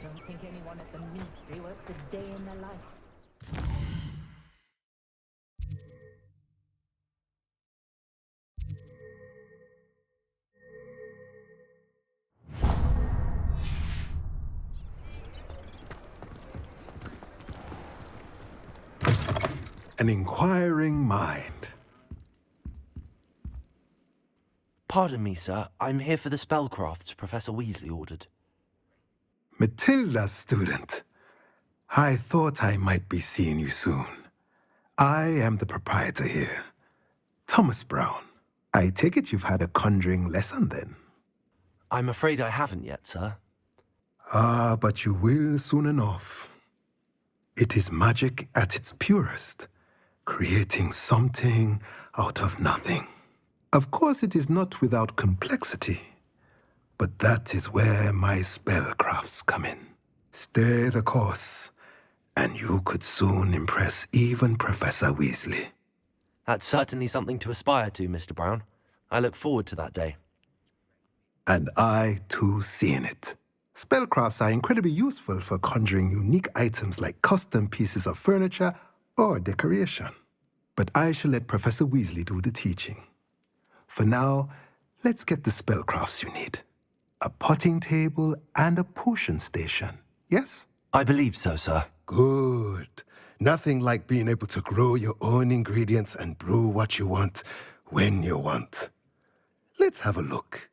don't think anyone at the ministry works a day in their life. An inquiring mind. Pardon me, sir. I'm here for the spellcrafts Professor Weasley ordered. Matilda's student. I thought I might be seeing you soon. I am the proprietor here, Thomas Brown. I take it you've had a conjuring lesson then? I'm afraid I haven't yet, sir. Ah, but you will soon enough. It is magic at its purest, creating something out of nothing. Of course, it is not without complexity, but that is where my spellcrafts come in. Stay the course, and you could soon impress even Professor Weasley. That's certainly something to aspire to, Mr. Brown. I look forward to that day. And I, too, see in it. Spellcrafts are incredibly useful for conjuring unique items like custom pieces of furniture or decoration. But I shall let Professor Weasley do the teaching. For now, let's get the spellcrafts you need. A potting table and a potion station, yes? I believe so, sir. Good. Nothing like being able to grow your own ingredients and brew what you want when you want. Let's have a look.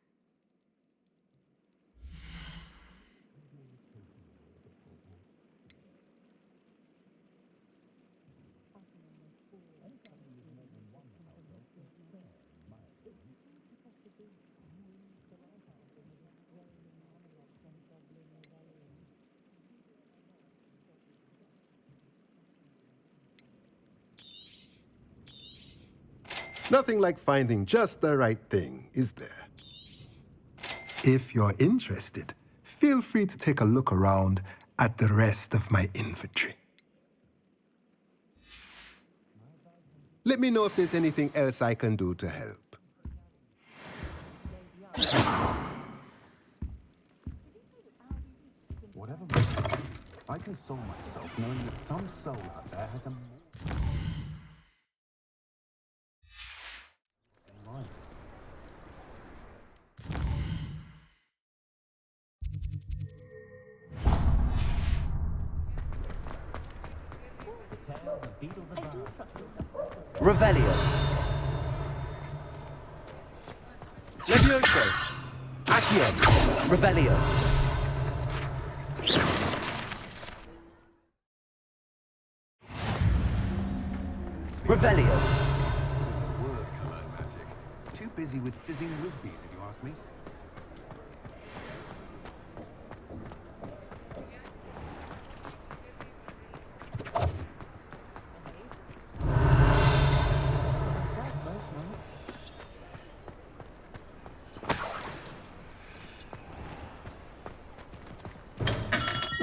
Nothing like finding just the right thing, is there? If you're interested, feel free to take a look around at the rest of my inventory. Let me know if there's anything else I can do to help. Whatever, I console myself knowing that some soul out there has a more life. The tales of Beetle the Bard. Revelio. Levioso. Accio. Revelio. Revelio. Work to learn magic. Too busy with fizzing rupees, if you ask me.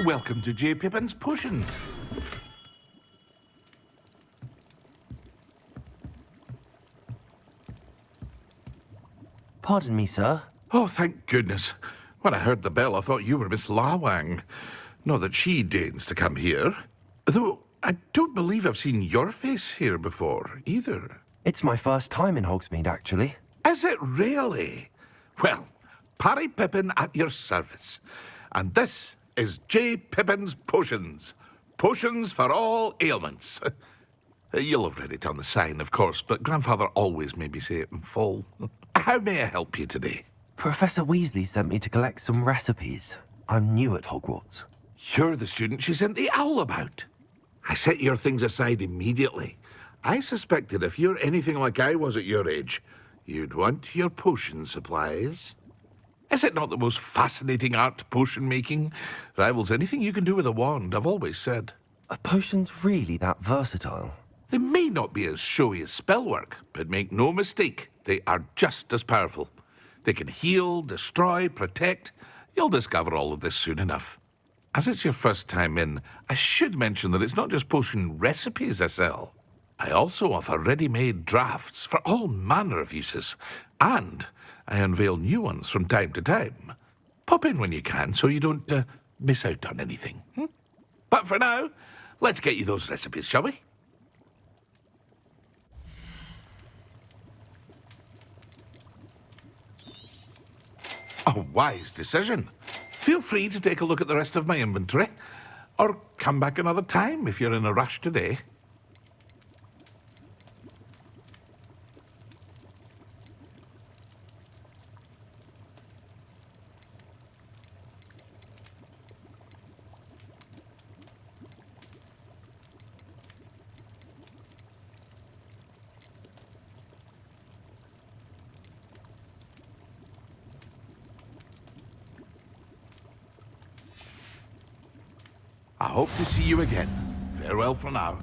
Welcome to J. Pippin's Potions. Pardon me, sir. Oh, thank goodness. When I heard the bell, I thought you were Miss Lawang. Not that she deigns to come here. Though I don't believe I've seen your face here before, either. It's my first time in Hogsmeade, actually. Is it really? Well, Parry Pippin at your service. And this is J. Pippin's Potions. Potions for all ailments. You'll have read it on the sign, of course, but Grandfather always made me say it in full. How may I help you today? Professor Weasley sent me to collect some recipes. I'm new at Hogwarts. You're the student she sent the owl about. I set your things aside immediately. I suspected if you're anything like I was at your age, you'd want your potion supplies. Is it not the most fascinating art, potion making? Rivals anything you can do with a wand, I've always said. Are potions really that versatile? They may not be as showy as spellwork, but make no mistake, they are just as powerful. They can heal, destroy, protect. You'll discover all of this soon enough. As it's your first time in, I should mention that it's not just potion recipes I sell. I also offer ready-made drafts for all manner of uses, and I unveil new ones from time to time. Pop in when you can so you don't miss out on anything. But for now, let's get you those recipes, shall we? A wise decision. Feel free to take a look at the rest of my inventory, or come back another time if you're in a rush today. I hope to see you again. Farewell for now.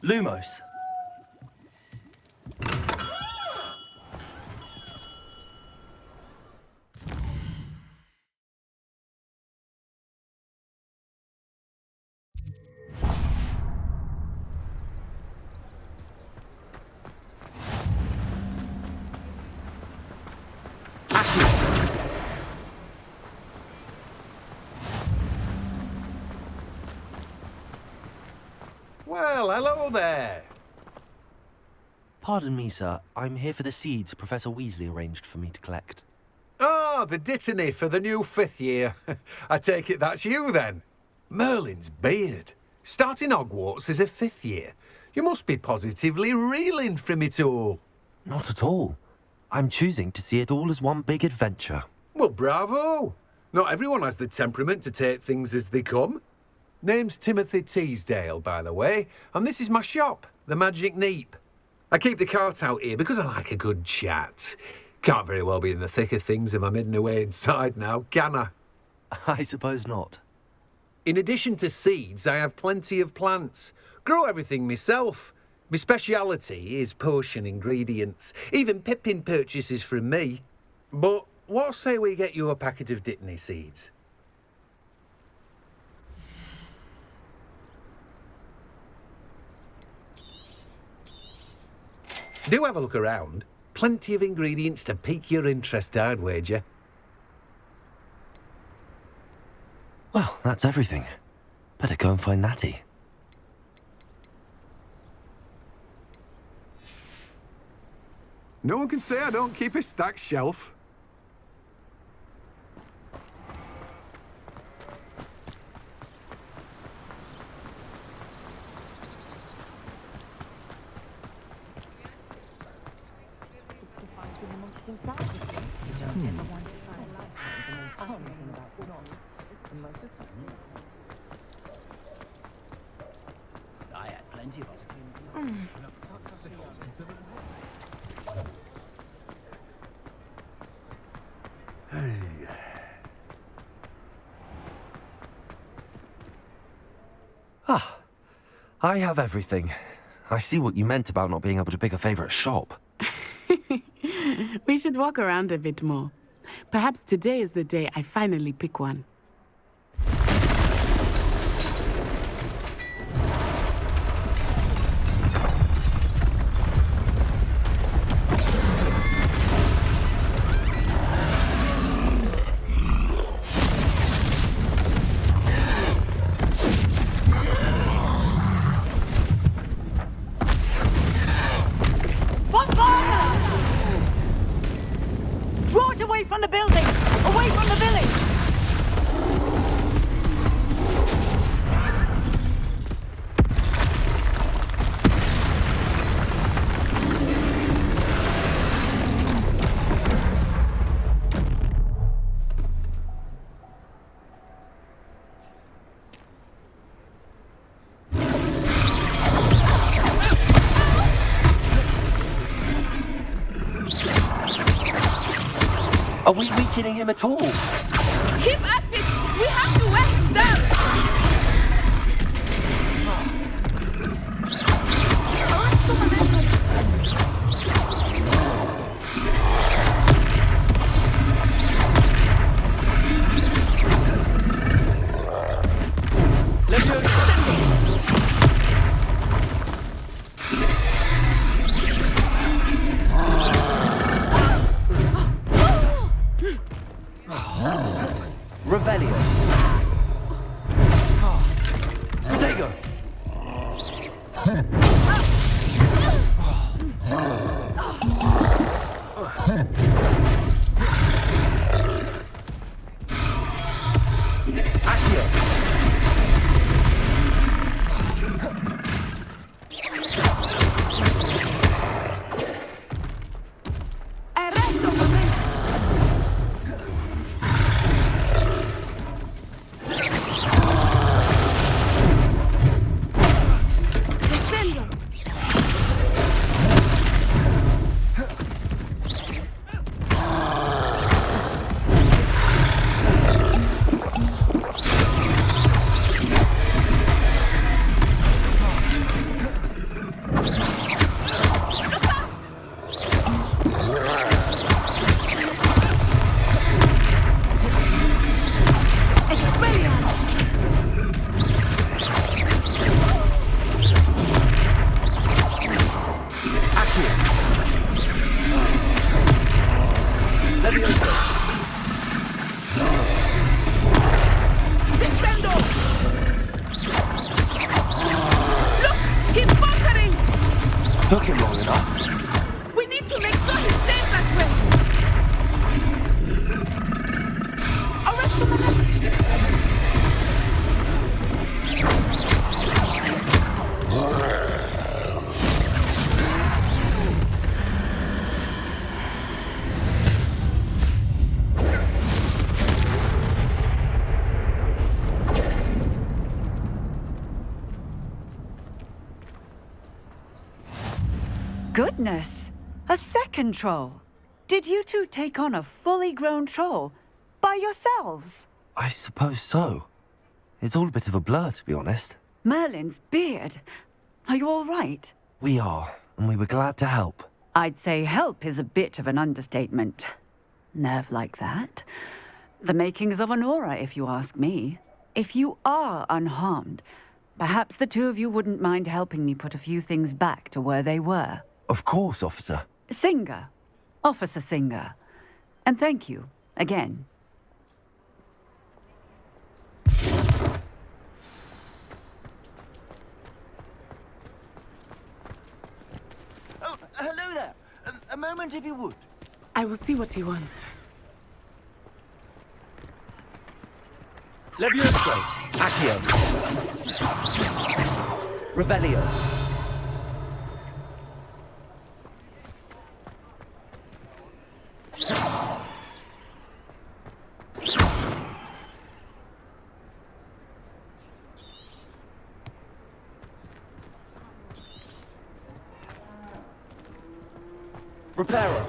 Lumos. Well, hello there. Pardon me, sir. I'm here for the seeds Professor Weasley arranged for me to collect. Oh, the dittany for the new 5th year. I take it that's you, then. Merlin's beard. Starting Hogwarts as a 5th year. You must be positively reeling from it all. Not at all. I'm choosing to see it all as one big adventure. Well, bravo. Not everyone has the temperament to take things as they come. Name's Timothy Teasdale, by the way, and this is my shop, the Magic Neep. I keep the cart out here because I like a good chat. Can't very well be in the thick of things if I'm hidden away inside now, can I? I suppose not. In addition to seeds, I have plenty of plants. Grow everything myself. My speciality is potion ingredients. Even Pippin purchases from me. But what say we get you a packet of Dittany seeds? Do have a look around. Plenty of ingredients to pique your interest, I'd wager. Well, that's everything. Better go and find Natty. No one can say I don't keep a stacked shelf. I had plenty of opportunities. Ah, I have everything. I see what you meant about not being able to pick a favourite shop. We should walk around a bit more. Perhaps today is the day I finally pick one. Draw it away from the building! Away from the village! Are we weakening him at all? Keep at it! We have to wear him down! Revelio. Protego. Took him long enough. We need to make sure he stays that way! Arrest him! Goodness! A second troll! Did you two take on a fully grown troll? By yourselves? I suppose so. It's all a bit of a blur, to be honest. Merlin's beard. Are you all right? We are, and we were glad to help. I'd say help is a bit of an understatement. Nerve like that. The makings of an aura, if you ask me. If you are unharmed, perhaps the two of you wouldn't mind helping me put a few things back to where they were. Of course, officer. Singer. Officer Singer. And thank you, again. Oh, hello there. A moment, if you would. I will see what he wants. Levioso. Accio. Revelio. Reparo.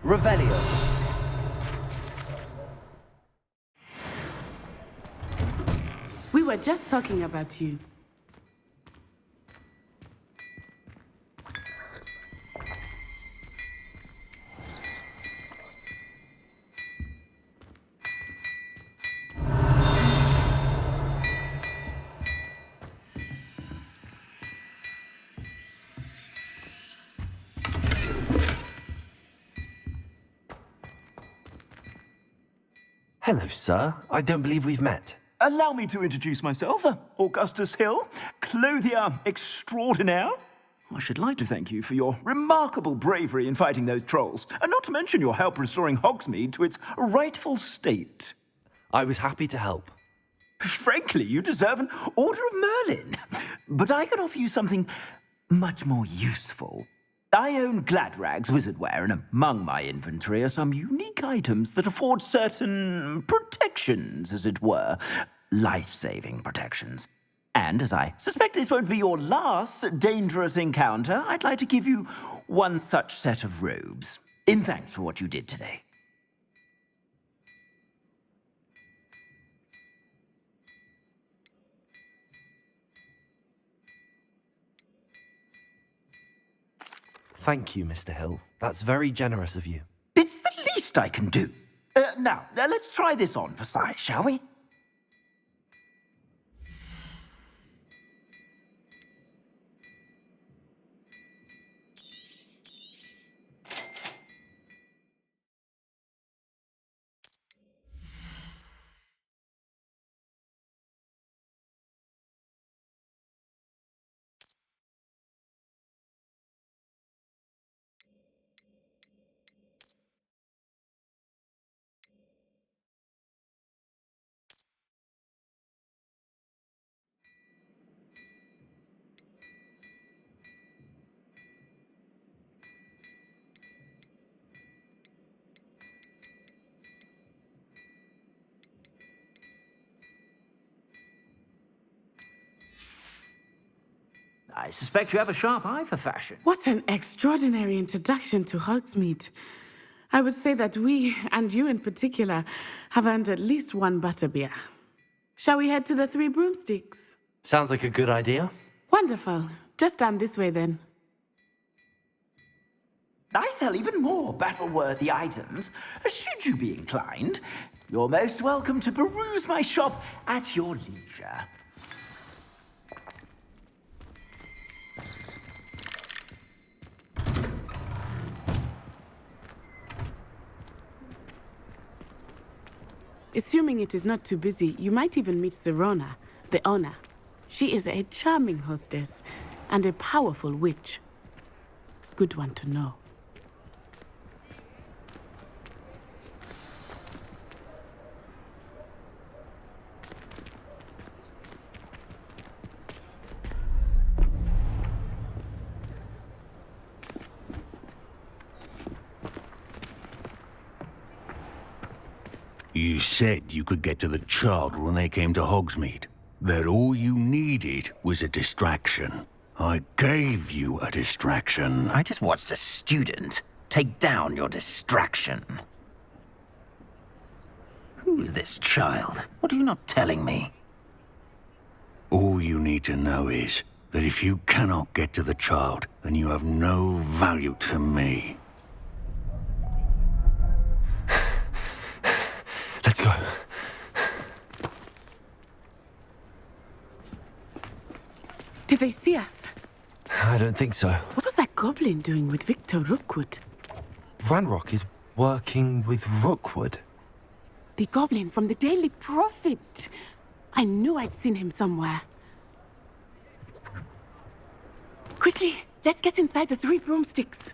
Revelio. We were just talking about you. Hello, sir. I don't believe we've met. Allow me to introduce myself, Augustus Hill, clothier extraordinaire. I should like to thank you for your remarkable bravery in fighting those trolls, and not to mention your help restoring Hogsmeade to its rightful state. I was happy to help. Frankly, you deserve an Order of Merlin. But I can offer you something much more useful. I own Gladrag's wizardware, and among my inventory are some unique items that afford certain protections, as it were. Life-saving protections. And as I suspect this won't be your last dangerous encounter, I'd like to give you one such set of robes, in thanks for what you did today. Thank you, Mr. Hill. That's very generous of you. It's the least I can do. Now, let's try this on for size, shall we? I suspect you have a sharp eye for fashion. What an extraordinary introduction to Hogsmeade. I would say that we, and you in particular, have earned at least one butterbeer. Shall we head to the Three Broomsticks? Sounds like a good idea. Wonderful. Just down this way then. I sell even more battle-worthy items. Should you be inclined, you're most welcome to peruse my shop at your leisure. Assuming it is not too busy, you might even meet Serona, the owner. She is a charming hostess and a powerful witch. Good one to know. You said you could get to the child when they came to Hogsmeade. That all you needed was a distraction. I gave you a distraction. I just watched a student take down your distraction. Who is this child? What are you not telling me? All you need to know is that if you cannot get to the child, then you have no value to me. Let's go. Did they see us? I don't think so. What was that goblin doing with Victor Rookwood? Ranrock is working with Rookwood. The goblin from the Daily Prophet. I knew I'd seen him somewhere. Quickly, let's get inside the Three Broomsticks.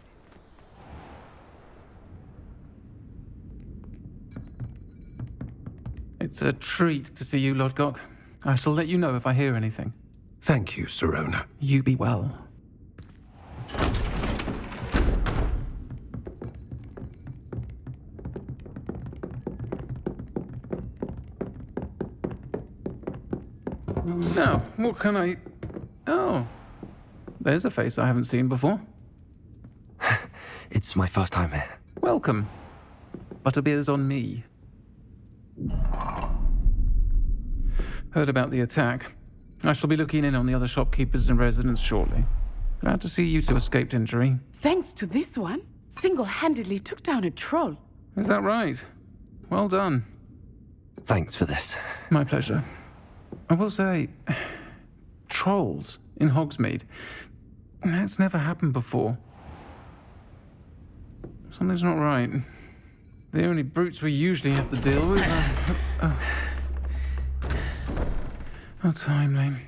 It's a treat to see you, Lodgok. I shall let you know if I hear anything. Thank you, Serona. You be well. Now, what can I... Oh, there's a face I haven't seen before. It's my first time here. Welcome. Butterbeer's on me. Heard about the attack. I shall be looking in on the other shopkeepers and residents shortly. Glad to see you two escaped injury. Thanks to this one, single-handedly took down a troll. Is that right? Well done. Thanks for this. My pleasure. I will say, trolls in Hogsmeade. That's never happened before. Something's not right. The only brutes we usually have to deal with are... How timely.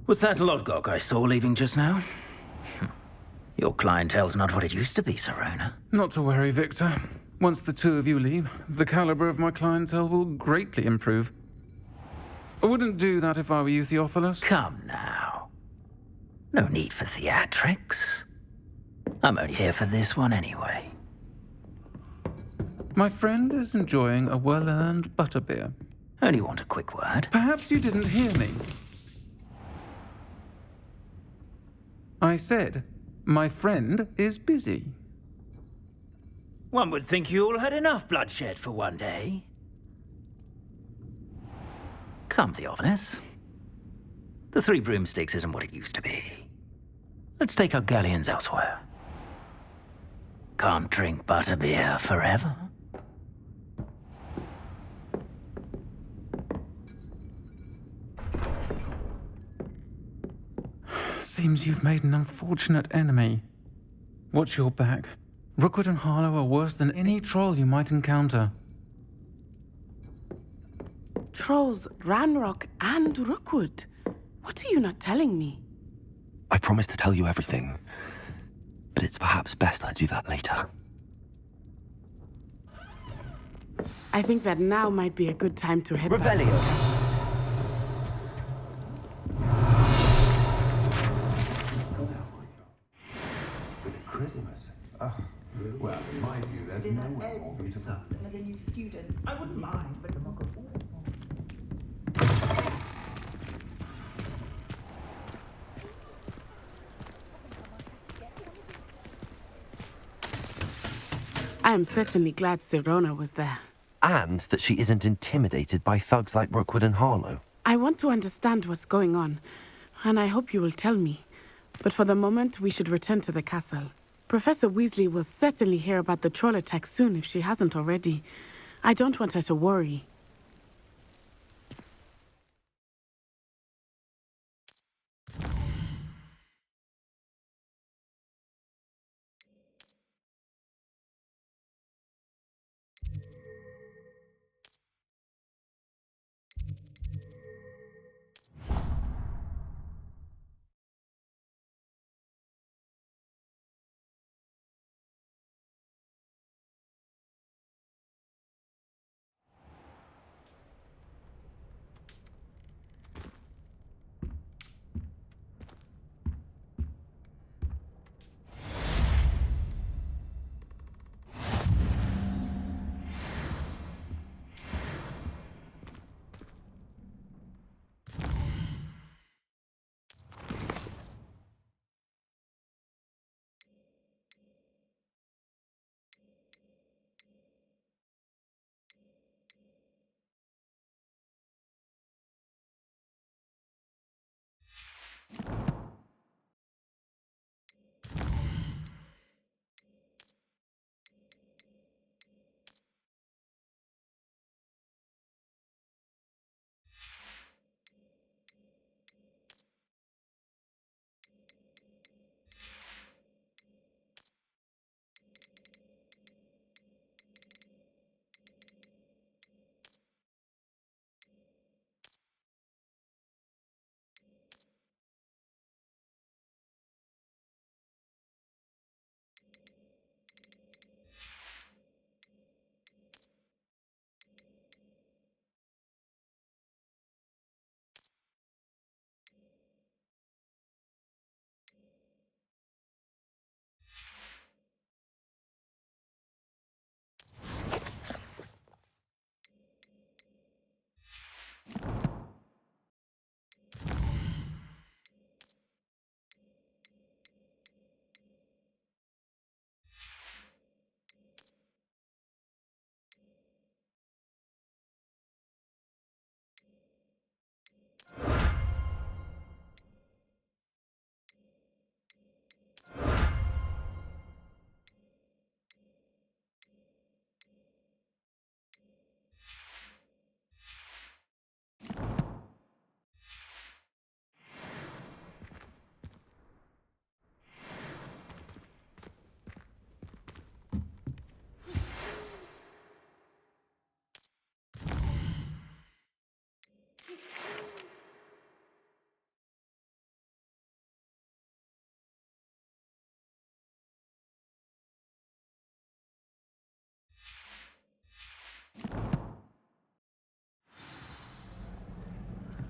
Was that Lodgok I saw leaving just now? Your clientele's not what it used to be, Serona. Not to worry, Victor. Once the two of you leave, the caliber of my clientele will greatly improve. I wouldn't do that if I were you, Theophilus. Come now. No need for theatrics. I'm only here for this one anyway. My friend is enjoying a well-earned butterbeer. Only want a quick word. Perhaps you didn't hear me. I said, my friend is busy. One would think you all had enough bloodshed for one day. Come, Theophilus. The Three Broomsticks isn't what it used to be. Let's take our galleons elsewhere. Can't drink butterbeer forever. Seems you've made an unfortunate enemy. Watch your back. Rookwood and Harlow are worse than any troll you might encounter. Trolls, Ranrock, and Rookwood. What are you not telling me? I promised to tell you everything, but it's perhaps best I do that later. I think that now might be a good time to head back to the Revelio. castle. Christmas. Well, in my view, there's nowhere more beautiful. The new students. I wouldn't mind, but I am certainly glad Serona was there. And that she isn't intimidated by thugs like Rookwood and Harlow. I want to understand what's going on, and I hope you will tell me. But for the moment, we should return to the castle. Professor Weasley will certainly hear about the troll attack soon if she hasn't already. I don't want her to worry.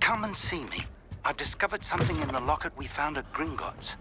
come and see me. I've discovered something in the locket we found at Gringotts.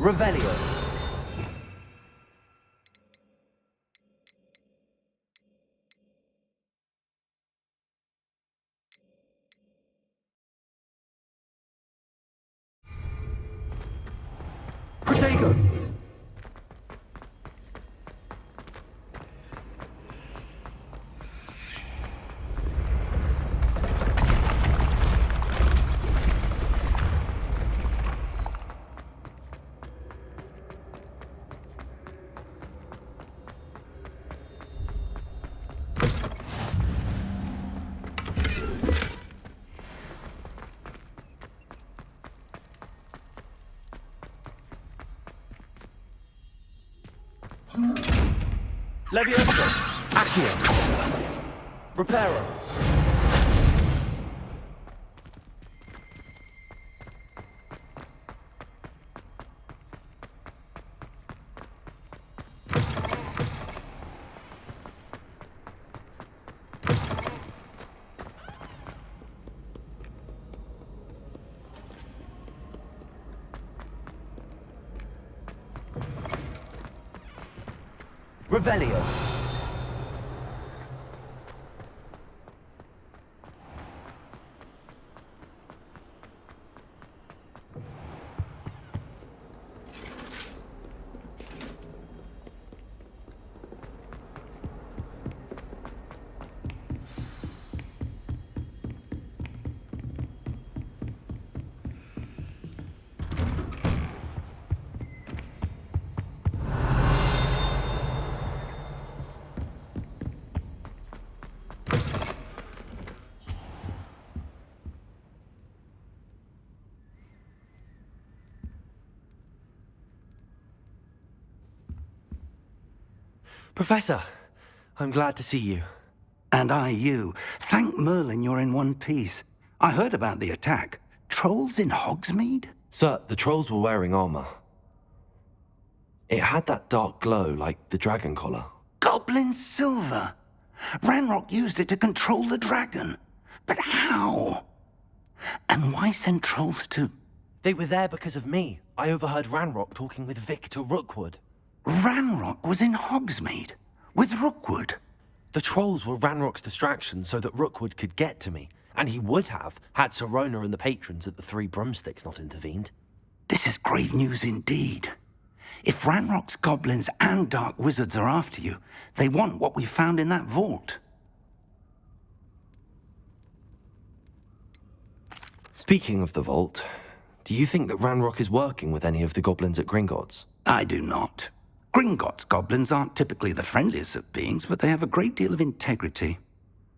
Revelio. Protego. Levioso. Accio. Reparo. Revelio. Professor, I'm glad to see you. And I you. Thank Merlin you're in one piece. I heard about the attack. Trolls in Hogsmeade? Sir, the trolls were wearing armor. It had that dark glow like the dragon collar. Goblin silver. Ranrock used it to control the dragon. But how? And why send trolls to... They were there because of me. I overheard Ranrock talking with Victor Rookwood. Ranrock was in Hogsmeade? With Rookwood? The trolls were Ranrock's distraction so that Rookwood could get to me. And he would have, had Sirona and the patrons at the Three Broomsticks not intervened. This is grave news indeed. If Ranrock's goblins and dark wizards are after you, they want what we found in that vault. Speaking of the vault, do you think that Ranrock is working with any of the goblins at Gringotts? I do not. Gringotts goblins aren't typically the friendliest of beings, but they have a great deal of integrity.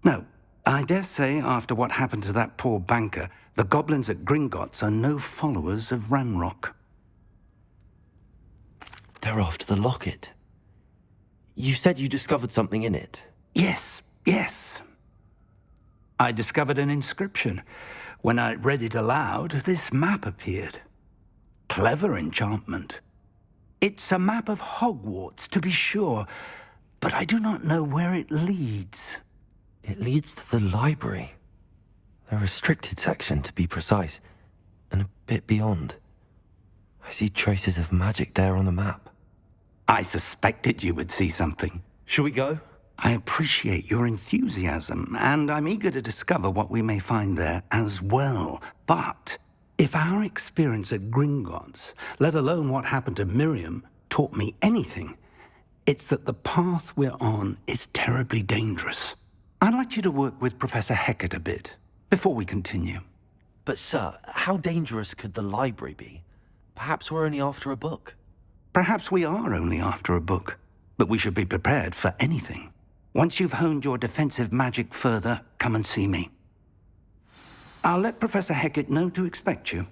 No, I dare say after what happened to that poor banker, the goblins at Gringotts are no followers of Ranrock. They're after the locket. You said you discovered something in it. Yes. I discovered an inscription. When I read it aloud, this map appeared. Clever enchantment. It's a map of Hogwarts, to be sure, but I do not know where it leads. It leads to the library. The restricted section, to be precise, and a bit beyond. I see traces of magic there on the map. I suspected you would see something. Shall we go? I appreciate your enthusiasm, and I'm eager to discover what we may find there as well. But if our experience at Gringotts, let alone what happened to Miriam, taught me anything, it's that the path we're on is terribly dangerous. I'd like you to work with Professor Hecat a bit before we continue. But sir, how dangerous could the library be? Perhaps we're only after a book. Perhaps we are only after a book, but we should be prepared for anything. Once you've honed your defensive magic further, come and see me. I'll let Professor Hecat know to expect you.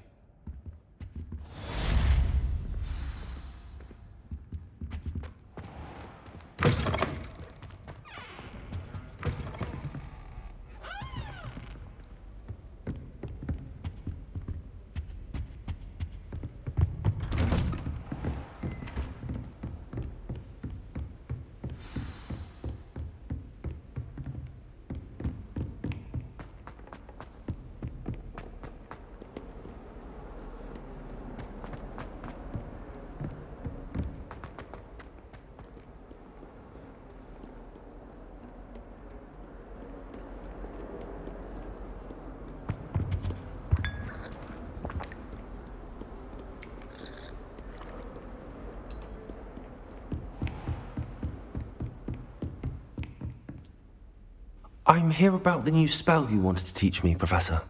I'm here about the new spell you wanted to teach me, Professor.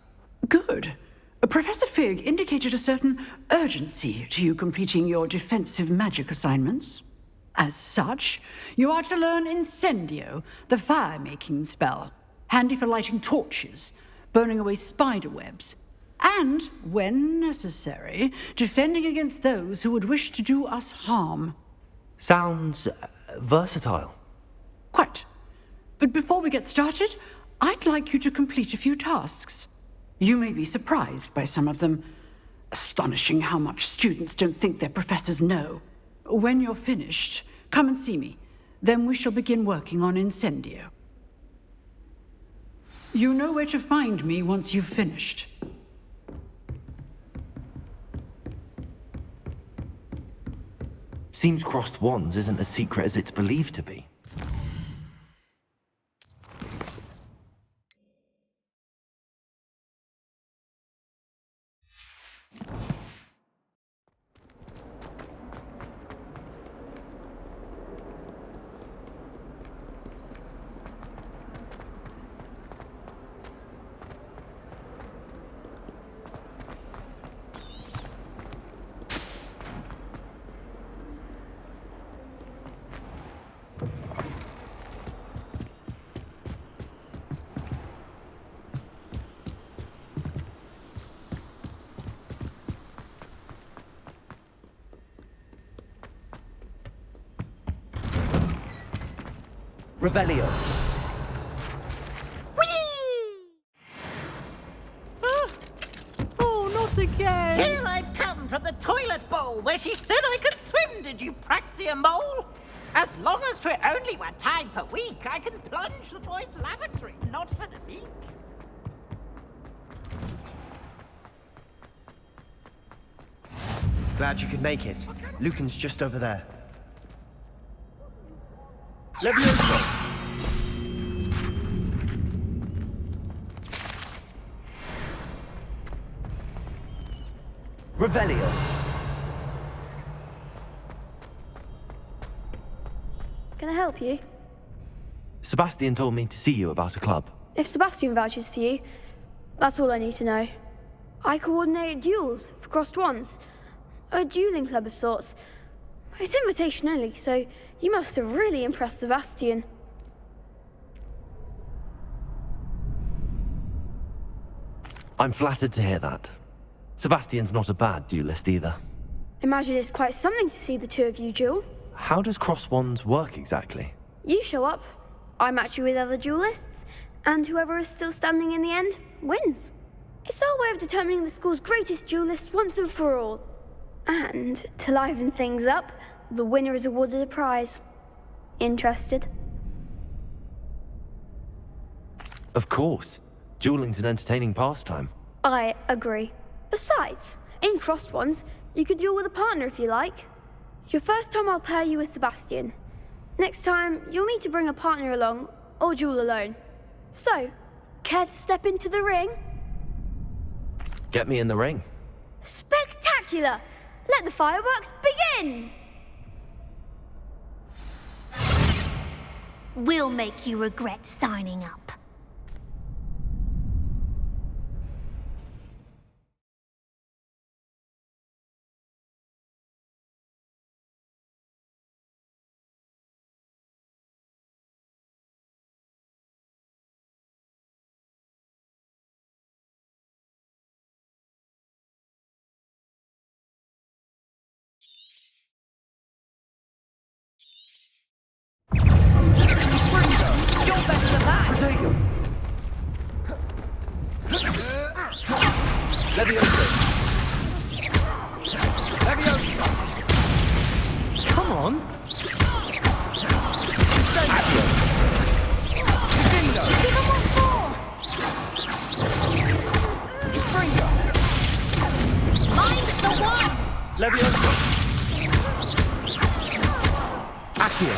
Good. Professor Fig indicated a certain urgency to you completing your defensive magic assignments. As such, you are to learn Incendio, the fire-making spell, handy for lighting torches, burning away spider webs, and, when necessary, defending against those who would wish to do us harm. Sounds versatile. Quite. But before we get started, I'd like you to complete a few tasks. You may be surprised by some of them. Astonishing how much students don't think their professors know. When you're finished, come and see me. Then we shall begin working on Incendio. You know where to find me once you've finished. Seems crossed wands isn't as secret as it's believed to be. Revelio. Oh, not again! Here I've come from the toilet bowl where she said I could swim, did you praxia mole? As long as 'twere only 1 time per week, I can plunge the boys' lavatory, not for the meek. Glad you could make it. Lucan's just over there. Levioso! Revelio! Can I help you? Sebastian told me to see you about a club. If Sebastian vouches for you, that's all I need to know. I coordinate duels for crossed wands. A dueling club of sorts. It's invitation only, so you must have really impressed Sebastian. I'm flattered to hear that. Sebastian's not a bad duelist either. Imagine it's quite something to see the two of you duel. How does cross wands work exactly? You show up, I match you with other duelists, and whoever is still standing in the end wins. It's our way of determining the school's greatest duelist once and for all. And, to liven things up, the winner is awarded a prize. Interested? Of course. Dueling's an entertaining pastime. I agree. Besides, in Crossed Ones, you can duel with a partner if you like. Your first time I'll pair you with Sebastian. Next time, you'll need to bring a partner along, or duel alone. So, care to step into the ring? Get me in the ring. Spectacular! Let the fireworks begin! We'll make you regret signing up. Come on! Mine's the one! Leviosa! Accio!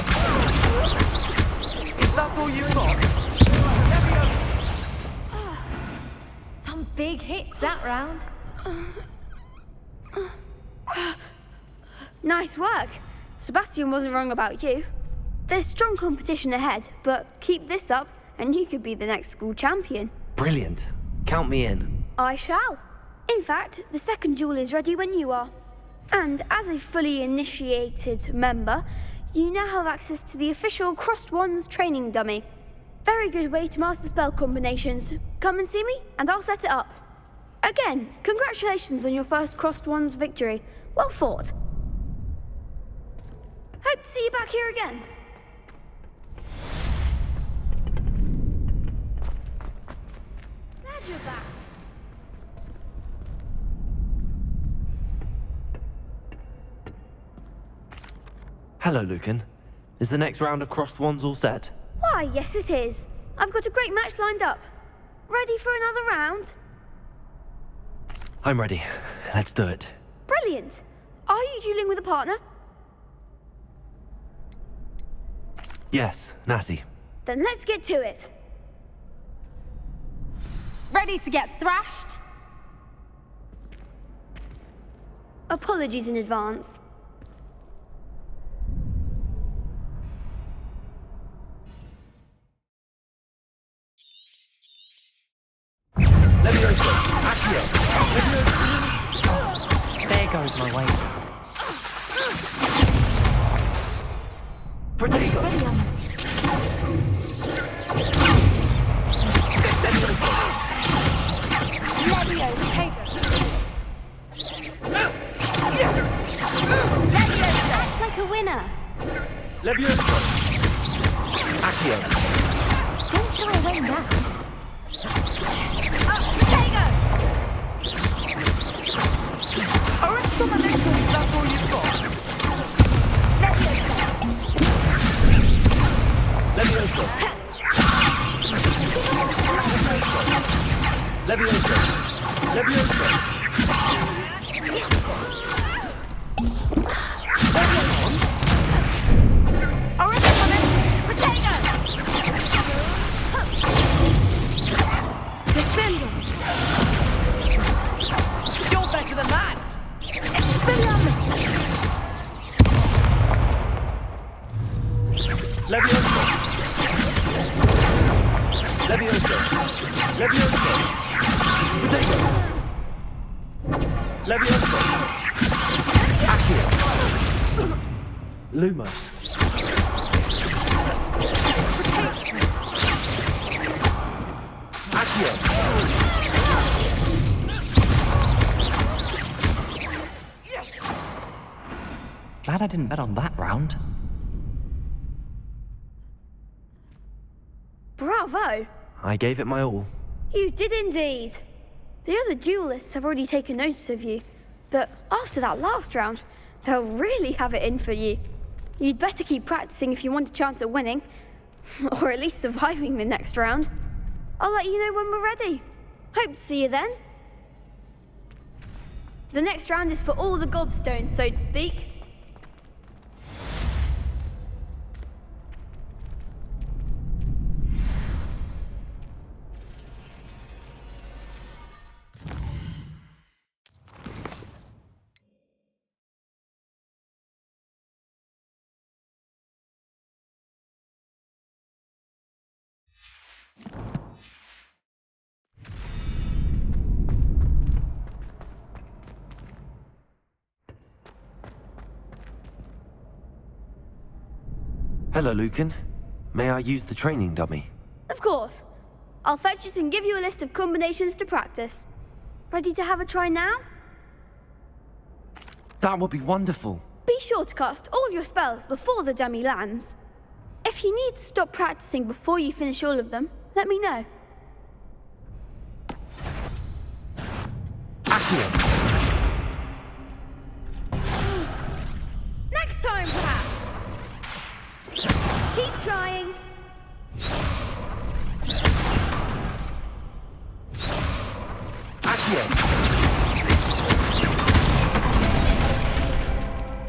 Is that all you got? Some big hits that round. Nice work. Sebastian wasn't wrong about you. There's strong competition ahead, but keep this up and you could be the next school champion. Brilliant. Count me in. I shall. In fact, the second duel is ready when you are. And as a fully initiated member, you now have access to the official Crossed Ones training dummy. Very good way to master spell combinations. Come and see me, and I'll set it up. Again, congratulations on your first Crossed Ones victory. Well fought. Hope to see you back here again. Glad you're back. Hello, Lucan. Is the next round of Crossed Ones all set? Why, yes it is. I've got a great match lined up. Ready for another round? I'm ready. Let's do it. Brilliant. Are you dueling with a partner? Yes, Natty. Then let's get to it. Ready to get thrashed? Apologies in advance. Leviosa! Accio! There goes my way. Protego! Act like a winner. Leviosa! Accio! Don't try to win that. That's all you've got. Leviosa! Leviosa! Leviosa! You're better than that! Leviosa! Leviosa! Leviosa! Protego! Leviosa! Accio! Lumos! Accio! Glad I didn't bet on that round. Bravo! I gave it my all. You did indeed. The other duelists have already taken notice of you, but after that last round, they'll really have it in for you. You'd better keep practicing if you want a chance at winning, or at least surviving the next round. I'll let you know when we're ready. Hope to see you then. The next round is for all the gobstones, so to speak. Hello, Lucan. May I use the training dummy? Of course. I'll fetch it and give you a list of combinations to practice. Ready to have a try now? That would be wonderful. Be sure to cast all your spells before the dummy lands. If you need to stop practicing before you finish all of them, let me know. Next time, perhaps. Keep trying.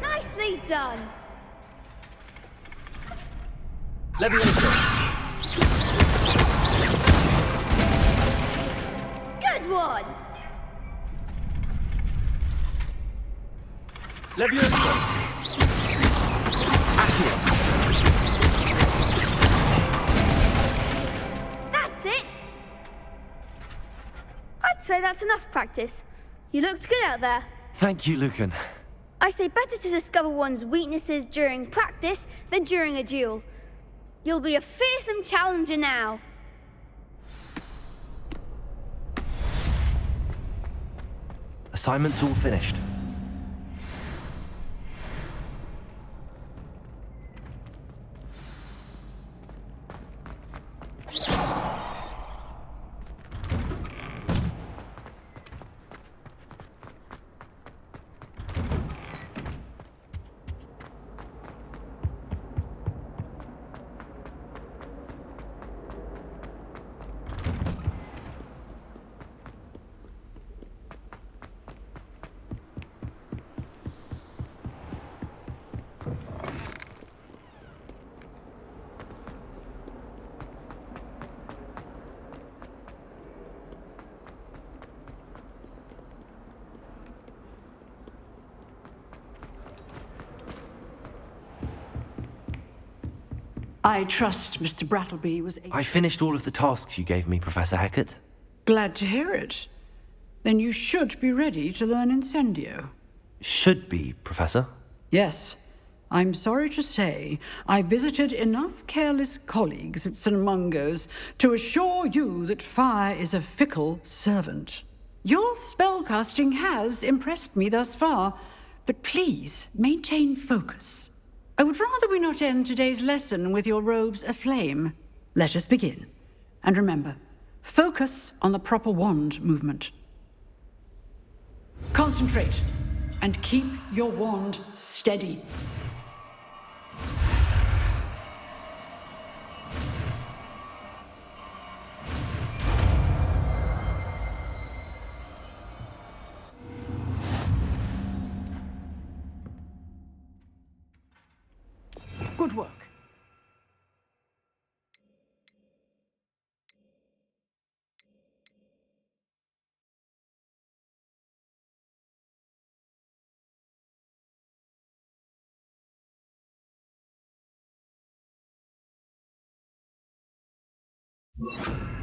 Nicely done. Good one. That's it. I'd say that's enough practice. You looked good out there. Thank you, Lucan. I say better to discover one's weaknesses during practice than during a duel. You'll be a fearsome challenger now. Assignment's all finished. I trust Mr. Brattleby was able... I finished all of the tasks you gave me, Professor Hecat. Glad to hear it. Then you should be ready to learn Incendio. Should be, Professor. Yes. I'm sorry to say, I visited enough careless colleagues at St. Mungo's to assure you that fire is a fickle servant. Your spellcasting has impressed me thus far, but please maintain focus. I would rather we not end today's lesson with your robes aflame. Let us begin. And remember, focus on the proper wand movement. Concentrate, and keep your wand steady. Good work. You